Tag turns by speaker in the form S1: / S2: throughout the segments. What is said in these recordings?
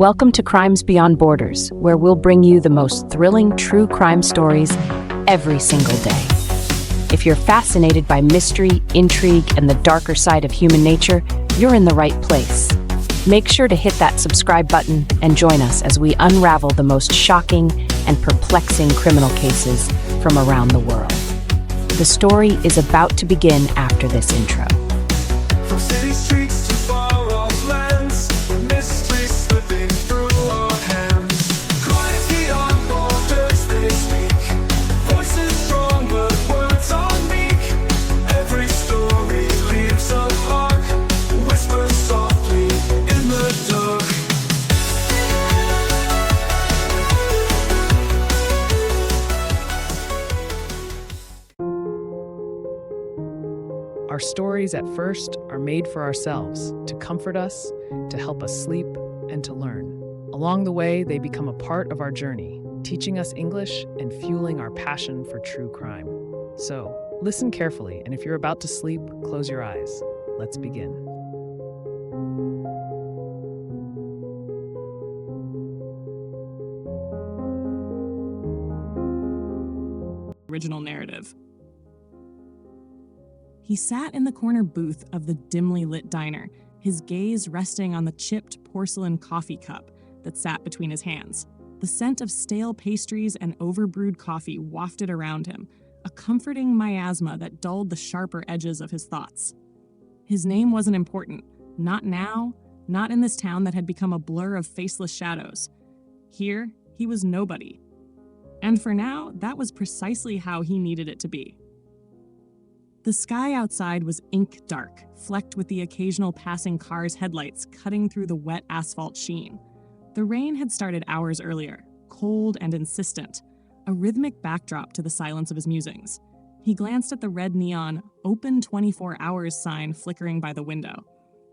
S1: Welcome to Crimes Beyond Borders, where we'll bring you the most thrilling true crime stories every single day. If you're fascinated by mystery, intrigue, and the darker side of human nature, you're in the right place. Make sure to hit that subscribe button and join us as we unravel the most shocking and perplexing criminal cases from around the world. The story is about to begin after this intro.
S2: From city streets to far off lands, mystery slipping through our hands. Crimes beyond borders they speak, voices strong but words are meek. Every story leaves a mark, whispers softly in the dark.
S3: Our stories at first are made for ourselves, to comfort us, to help us sleep, and to learn. Along the way, they become a part of our journey, teaching us English and fueling our passion for true crime. So, listen carefully, and if you're about to sleep, close your eyes. Let's begin.
S4: Original narrative. He sat in the corner booth of the dimly lit diner, his gaze resting on the chipped porcelain coffee cup that sat between his hands. The scent of stale pastries and overbrewed coffee wafted around him, a comforting miasma that dulled the sharper edges of his thoughts. His name wasn't important, not now, not in this town that had become a blur of faceless shadows. Here, he was nobody. And for now, that was precisely how he needed it to be. The sky outside was ink dark, flecked with the occasional passing car's headlights cutting through the wet asphalt sheen. The rain had started hours earlier, cold and insistent, a rhythmic backdrop to the silence of his musings. He glanced at the red neon, "Open 24 hours" sign flickering by the window.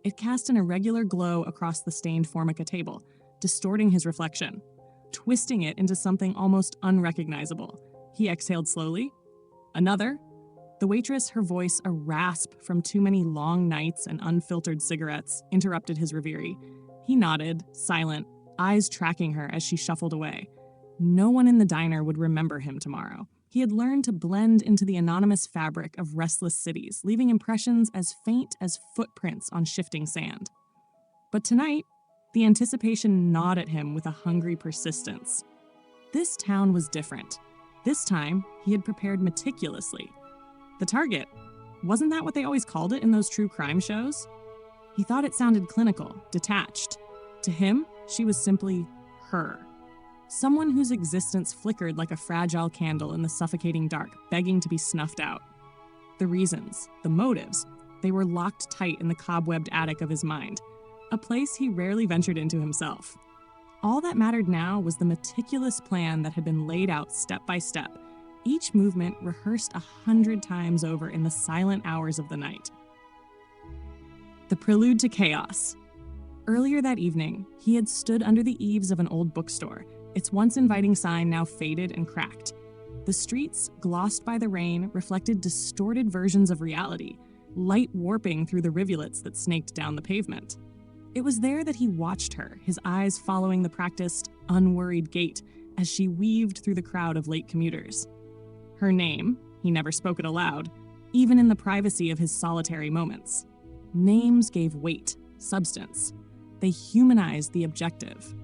S4: It cast an irregular glow across the stained Formica table, distorting his reflection, twisting it into something almost unrecognizable. He exhaled slowly. Another. The waitress, her voice a rasp from too many long nights and unfiltered cigarettes, interrupted his reverie. He nodded, silent, eyes tracking her as she shuffled away. No one in the diner would remember him tomorrow. He had learned to blend into the anonymous fabric of restless cities, leaving impressions as faint as footprints on shifting sand. But tonight, the anticipation gnawed at him with a hungry persistence. This town was different. This time, he had prepared meticulously. The target. Wasn't that what they always called it in those true crime shows? He thought it sounded clinical, detached. To him, she was simply her. Someone whose existence flickered like a fragile candle in the suffocating dark, begging to be snuffed out. The reasons, the motives, they were locked tight in the cobwebbed attic of his mind, a place he rarely ventured into himself. All that mattered now was the meticulous plan that had been laid out step by step, each movement rehearsed 100 times over in the silent hours of the night. The prelude to chaos. Earlier that evening, he had stood under the eaves of an old bookstore, its once inviting sign now faded and cracked. The streets, glossed by the rain, reflected distorted versions of reality, light warping through the rivulets that snaked down the pavement. It was there that he watched her, his eyes following the practiced, unworried gait as she weaved through the crowd of late commuters. Her name, he never spoke it aloud, even in the privacy of his solitary moments. Names gave weight, substance. They humanized the objective.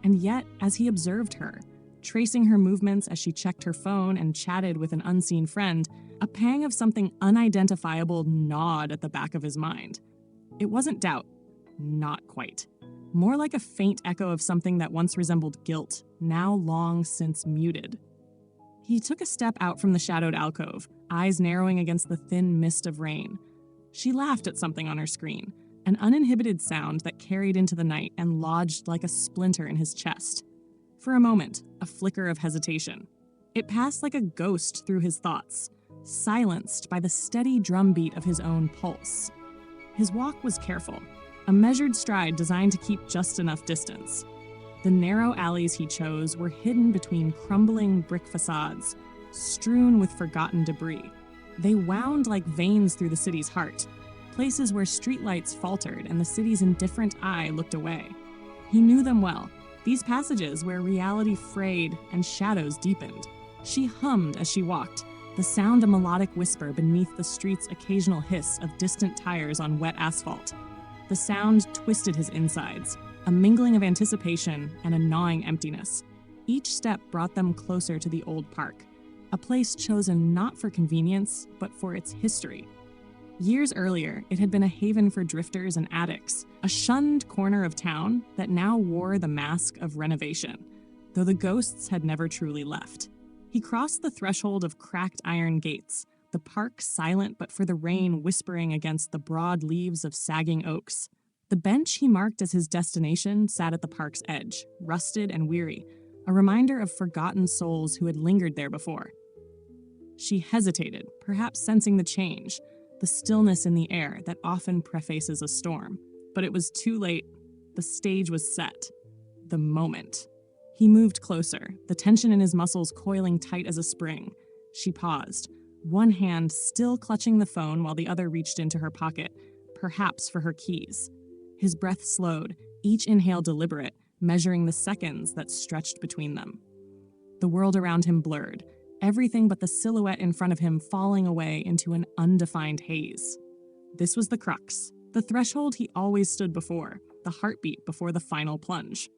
S4: And yet, as he observed her, tracing her movements as she checked her phone and chatted with an unseen friend, a pang of something unidentifiable gnawed at the back of his mind. It wasn't doubt. Not quite. More like a faint echo of something that once resembled guilt, now long since muted. He took a step out from the shadowed alcove, eyes narrowing against the thin mist of rain. She laughed at something on her screen, an uninhibited sound that carried into the night and lodged like a splinter in his chest. For a moment, a flicker of hesitation. It passed like a ghost through his thoughts, silenced by the steady drumbeat of his own pulse. His walk was careful, a measured stride designed to keep just enough distance. The narrow alleys he chose were hidden between crumbling brick facades, strewn with forgotten debris. They wound like veins through the city's heart, places where streetlights faltered and the city's indifferent eye looked away. He knew them well, these passages where reality frayed and shadows deepened. She hummed as she walked, the sound a melodic whisper beneath the street's occasional hiss of distant tires on wet asphalt. The sound twisted his insides, a mingling of anticipation and a gnawing emptiness. Each step brought them closer to the old park, a place chosen not for convenience, but for its history. Years earlier, it had been a haven for drifters and addicts, a shunned corner of town that now wore the mask of renovation, though the ghosts had never truly left. He crossed the threshold of cracked iron gates, the park silent but for the rain whispering against the broad leaves of sagging oaks. The bench he marked as his destination sat at the park's edge, rusted and weary, a reminder of forgotten souls who had lingered there before. She hesitated, perhaps sensing the change, the stillness in the air that often prefaces a storm. But it was too late. The stage was set. The moment. He moved closer, the tension in his muscles coiling tight as a spring. She paused, one hand still clutching the phone while the other reached into her pocket, perhaps for her keys. His breath slowed, each inhale deliberate, measuring the seconds that stretched between them. The world around him blurred, everything but the silhouette in front of him falling away into an undefined haze. This was the crux, the threshold he always stood before, the heartbeat before the final plunge.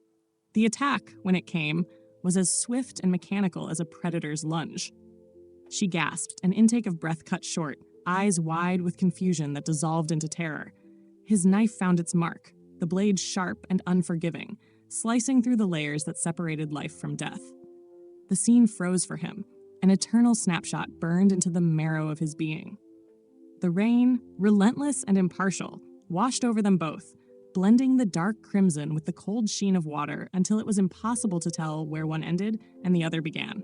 S4: The attack, when it came, was as swift and mechanical as a predator's lunge. She gasped, an intake of breath cut short, eyes wide with confusion that dissolved into terror. His knife found its mark, the blade sharp and unforgiving, slicing through the layers that separated life from death. The scene froze for him, an eternal snapshot burned into the marrow of his being. The rain, relentless and impartial, washed over them both, blending the dark crimson with the cold sheen of water until it was impossible to tell where one ended and the other began.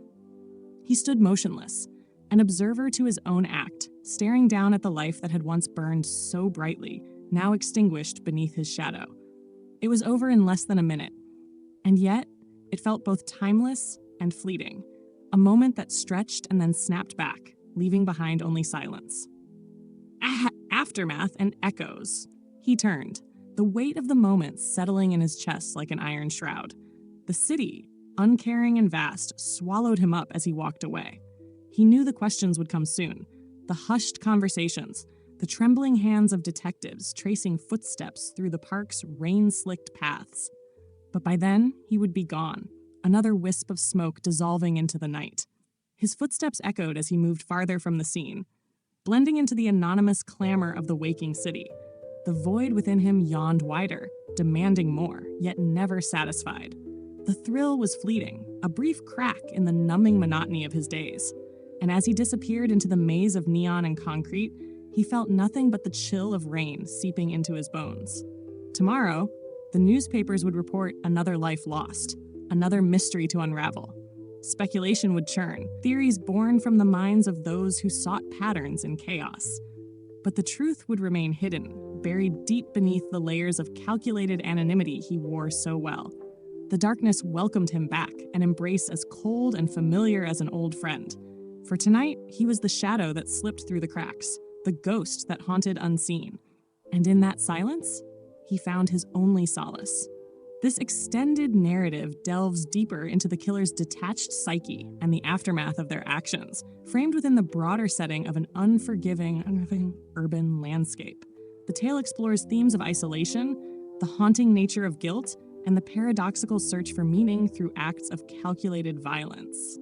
S4: He stood motionless, an observer to his own act, staring down at the life that had once burned so brightly, now extinguished beneath his shadow. It was over in less than a minute, and yet it felt both timeless and fleeting, a moment that stretched and then snapped back, leaving behind only silence. Aftermath and echoes. He turned, the weight of the moment settling in his chest like an iron shroud. The city, uncaring and vast, swallowed him up as he walked away. He knew the questions would come soon, the hushed conversations, the trembling hands of detectives tracing footsteps through the park's rain-slicked paths. But by then, he would be gone, another wisp of smoke dissolving into the night. His footsteps echoed as he moved farther from the scene, blending into the anonymous clamor of the waking city. The void within him yawned wider, demanding more, yet never satisfied. The thrill was fleeting, a brief crack in the numbing monotony of his days. And as he disappeared into the maze of neon and concrete, he felt nothing but the chill of rain seeping into his bones. Tomorrow, the newspapers would report another life lost, another mystery to unravel. Speculation would churn, theories born from the minds of those who sought patterns in chaos. But the truth would remain hidden, buried deep beneath the layers of calculated anonymity he wore so well. The darkness welcomed him back, an embrace as cold and familiar as an old friend. For tonight, he was the shadow that slipped through the cracks, the ghost that haunted unseen. And in that silence, he found his only solace. This extended narrative delves deeper into the killer's detached psyche and the aftermath of their actions, framed within the broader setting of an unforgiving urban landscape. The tale explores themes of isolation, the haunting nature of guilt, and the paradoxical search for meaning through acts of calculated violence.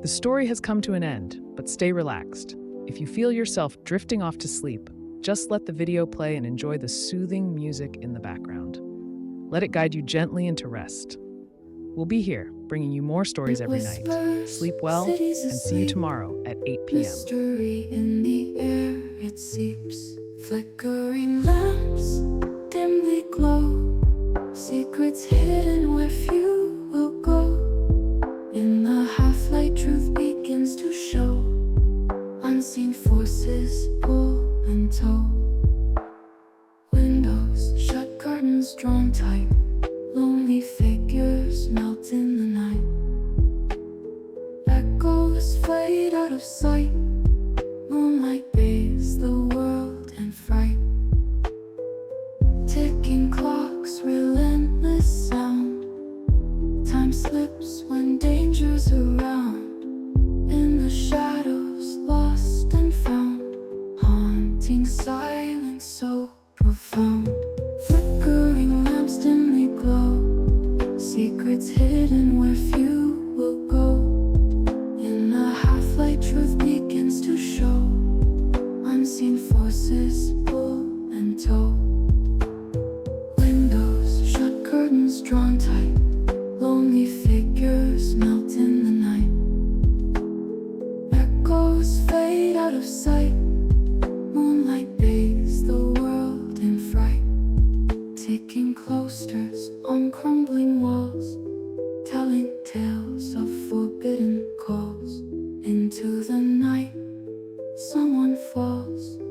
S3: The story has come to an end, but stay relaxed. If you feel yourself drifting off to sleep, just let the video play and enjoy the soothing music in the background. Let it guide you gently into rest. We'll be here, bringing you more stories every night. Sleep well, and see you tomorrow at 8 p.m.
S5: Mystery in the air, it seeps. Flickering lamps dimly glow. Secrets hidden where few will go. In the half-light, truth begins to show. Unseen forces pull and tow. Windows shut, curtains drawn tight. Lonely figures melt in the night. Echoes fade out of sight. one falls.